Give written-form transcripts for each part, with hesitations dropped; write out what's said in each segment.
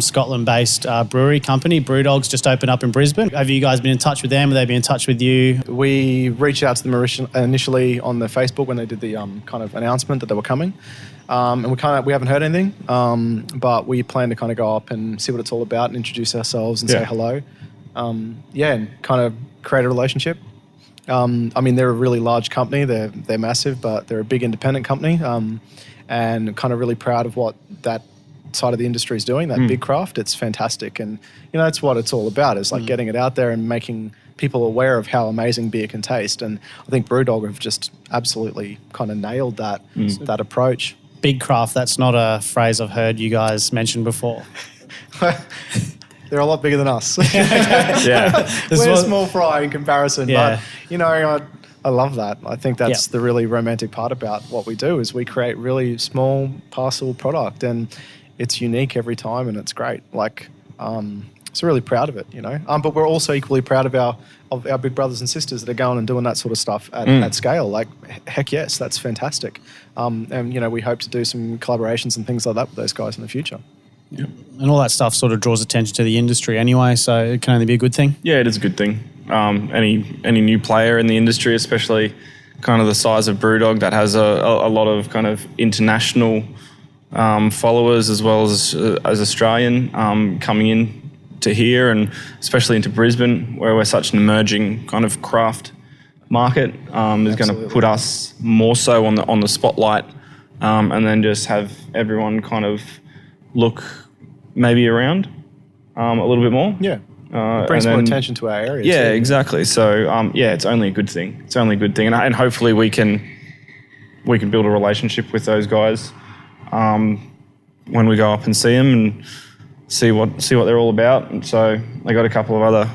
Scotland-based brewery company. Brewdog's just opened up in Brisbane. Have you guys been in touch with them? Have they been in touch with you? We reached out to them initially on the Facebook when they did the kind of announcement that they were coming. And we haven't heard anything, but we plan to kind of go up and see what it's all about and introduce ourselves and say hello. And kind of create a relationship. I mean, they're a really large company. They're massive, but they're a big independent company, and kind of really proud of what that side of the industry is doing, that big craft. It's fantastic. And, that's what it's all about, is like getting it out there and making people aware of how amazing beer can taste. And I think Brewdog have just absolutely kind of nailed that approach. Big craft, that's not a phrase I've heard you guys mention before. They're a lot bigger than us. Yeah. We're a small fry in comparison. But, I love that. I think that's the really romantic part about what we do, is we create really small parcel product, and it's unique every time, and it's great. So really proud of it, But we're also equally proud of our big brothers and sisters that are going and doing that sort of stuff at scale. Like, heck yes, that's fantastic. And, we hope to do some collaborations and things like that with those guys in the future. Yeah. And all that stuff sort of draws attention to the industry anyway, so it can only be a good thing. Yeah, it is a good thing. Any new player in the industry, especially kind of the size of Brewdog, that has a lot of kind of international followers as well as Australian coming in to here, and especially into Brisbane, where we're such an emerging kind of craft market, is going to put us more so on the spotlight, and then just have everyone kind of look maybe around a little bit more. Yeah. It brings more attention to our area. Yeah, too. Exactly. So, it's only a good thing. It's only a good thing. And hopefully we can build a relationship with those guys when we go up and see them and see what they're all about. And so they got a couple of other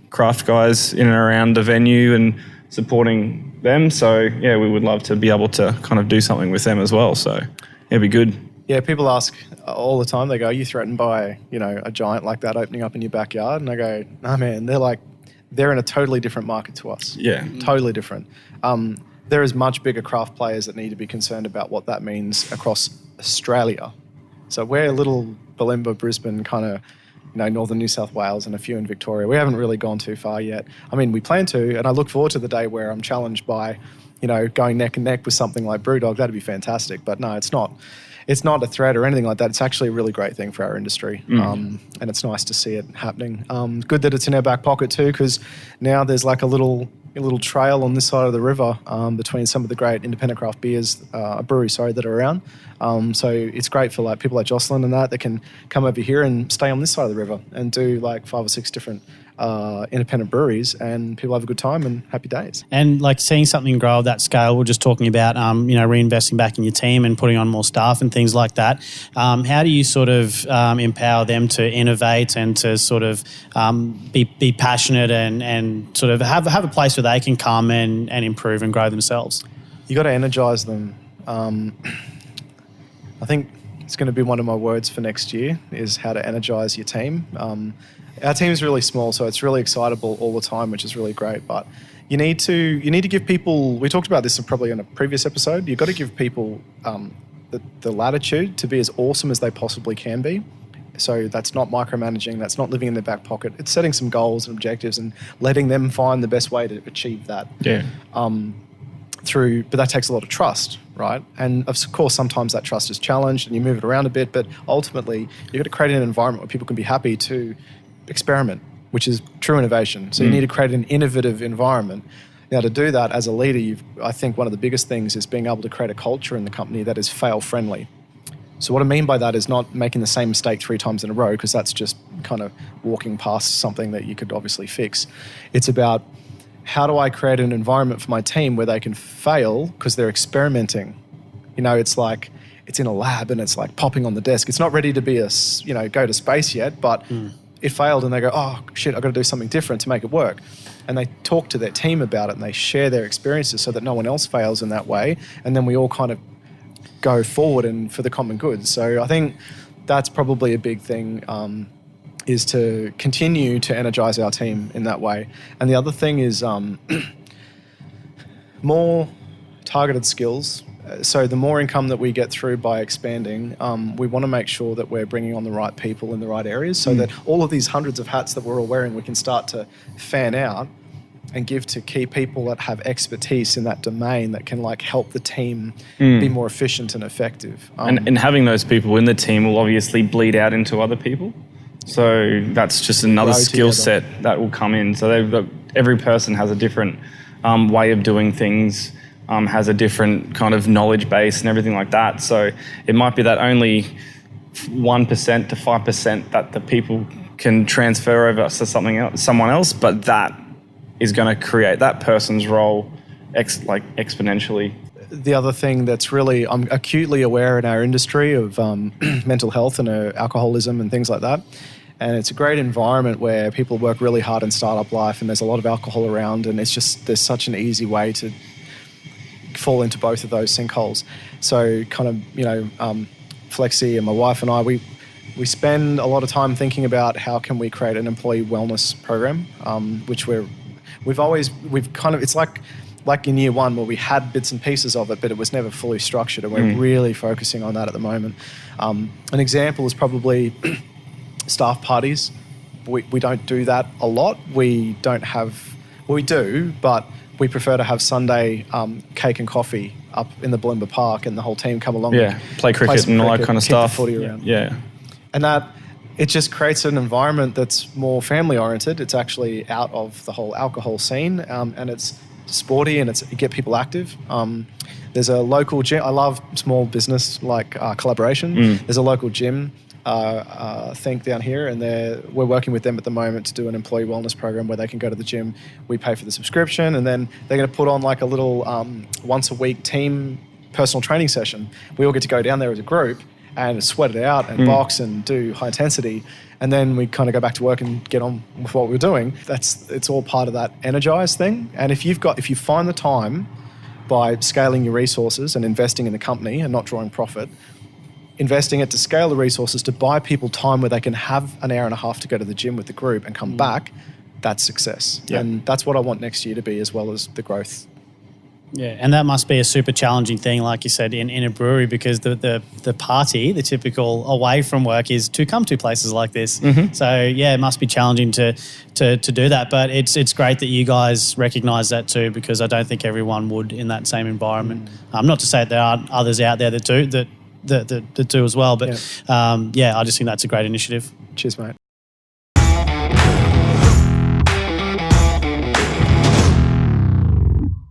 craft guys in and around the venue and supporting them. So, we would love to be able to kind of do something with them as well. So it'd be good. Yeah, people ask all the time, they go, are you threatened by, a giant like that opening up in your backyard? And I go, no, man, they're in a totally different market to us. Yeah. Totally different. There is much bigger craft players that need to be concerned about what that means across Australia. So we're little Bulimba, Brisbane, kind of, northern New South Wales and a few in Victoria. We haven't really gone too far yet. I mean, we plan to, and I look forward to the day where I'm challenged by, going neck and neck with something like Brewdog. That'd be fantastic. But no, it's not. It's not a threat or anything like that. It's actually a really great thing for our industry, and it's nice to see it happening. Good that it's in our back pocket too, because now there's like a little trail on this side of the river between some of the great independent craft breweries that are around. So it's great for like people like Jocelyn and that can come over here and stay on this side of the river and do like 5 or 6 different independent breweries, and people have a good time and happy days. And like seeing something grow at that scale, we're just talking about, reinvesting back in your team and putting on more staff and things like that. How do you sort of empower them to innovate and to sort of be passionate and sort of have a place where they can come and improve and grow themselves? You got to energize them. I think it's going to be one of my words for next year, is how to energize your team. Our team is really small, so it's really excitable all the time, which is really great. But you need to give people. We talked about this probably in a previous episode. You've got to give people the latitude to be as awesome as they possibly can be. So that's not micromanaging. That's not living in their back pocket. It's setting some goals and objectives and letting them find the best way to achieve that. Yeah. But that takes a lot of trust, right? And of course, sometimes that trust is challenged and you move it around a bit. But ultimately, you've got to create an environment where people can be happy to experiment, which is true innovation. So you need to create an innovative environment. Now, to do that as a leader, I think one of the biggest things is being able to create a culture in the company that is fail-friendly. So what I mean by that is not making the same mistake 3 times in a row, because that's just kind of walking past something that you could obviously fix. It's about, how do I create an environment for my team where they can fail because they're experimenting? It's like, it's in a lab and it's like popping on the desk. It's not ready to be go to space yet, but it failed and they go, oh shit, I've got to do something different to make it work. And they talk to their team about it and they share their experiences so that no one else fails in that way. And then we all kind of go forward and for the common good. So I think that's probably a big thing, is to continue to energize our team in that way. And the other thing is more targeted skills So the more income that we get through by expanding, we want to make sure that we're bringing on the right people in the right areas so that all of these hundreds of hats that we're all wearing, we can start to fan out and give to key people that have expertise in that domain that can like help the team be more efficient and effective. And having those people in the team will obviously bleed out into other people. So that's just another skill set that will come in. So every person has a different way of doing things, has a different kind of knowledge base and everything like that. So it might be that only 1% to 5% that the people can transfer over to someone else, but that is going to create that person's role exponentially. The other thing that's really, I'm acutely aware in our industry of mental health and alcoholism and things like that. And it's a great environment where people work really hard in startup life and there's a lot of alcohol around, and it's just, there's such an easy way to fall into both of those sinkholes. So kind of, Flexi and my wife and I, we spend a lot of time thinking about how can we create an employee wellness program, which it's like in year one where we had bits and pieces of it, but it was never fully structured, and we're really focusing on that at the moment. An example is probably staff parties. We don't do that a lot. We do, but we prefer to have Sunday cake and coffee up in the Bulimba Park and the whole team come along. Yeah, play cricket and all that kind of stuff. The footy around. Yeah. And it just creates an environment that's more family oriented. It's actually out of the whole alcohol scene, and it's sporty, and you get people active. There's a local gym. I love small business collaboration. There's a local gym think down here, and we're working with them at the moment to do an employee wellness program where they can go to the gym. We pay for the subscription, and then they're going to put on like a little once a week team personal training session. We all get to go down there as a group and sweat it out and box and do high intensity, and then we kind of go back to work and get on with what we're doing. It's all part of that energized thing. And if you find the time by scaling your resources and investing in the company and not drawing profit, investing it to scale the resources to buy people time where they can have an hour and a half to go to the gym with the group and come back, that's success. Yep. And that's what I want next year to be, as well as the growth. Yeah, and that must be a super challenging thing, like you said, in a brewery, because the party, the typical away from work, is to come to places like this. So yeah, it must be challenging to do that. But it's great that you guys recognise that too, because I don't think everyone would in that same environment. Not to say that there aren't others out there that do as well, but I just think that's a great initiative. Cheers, mate.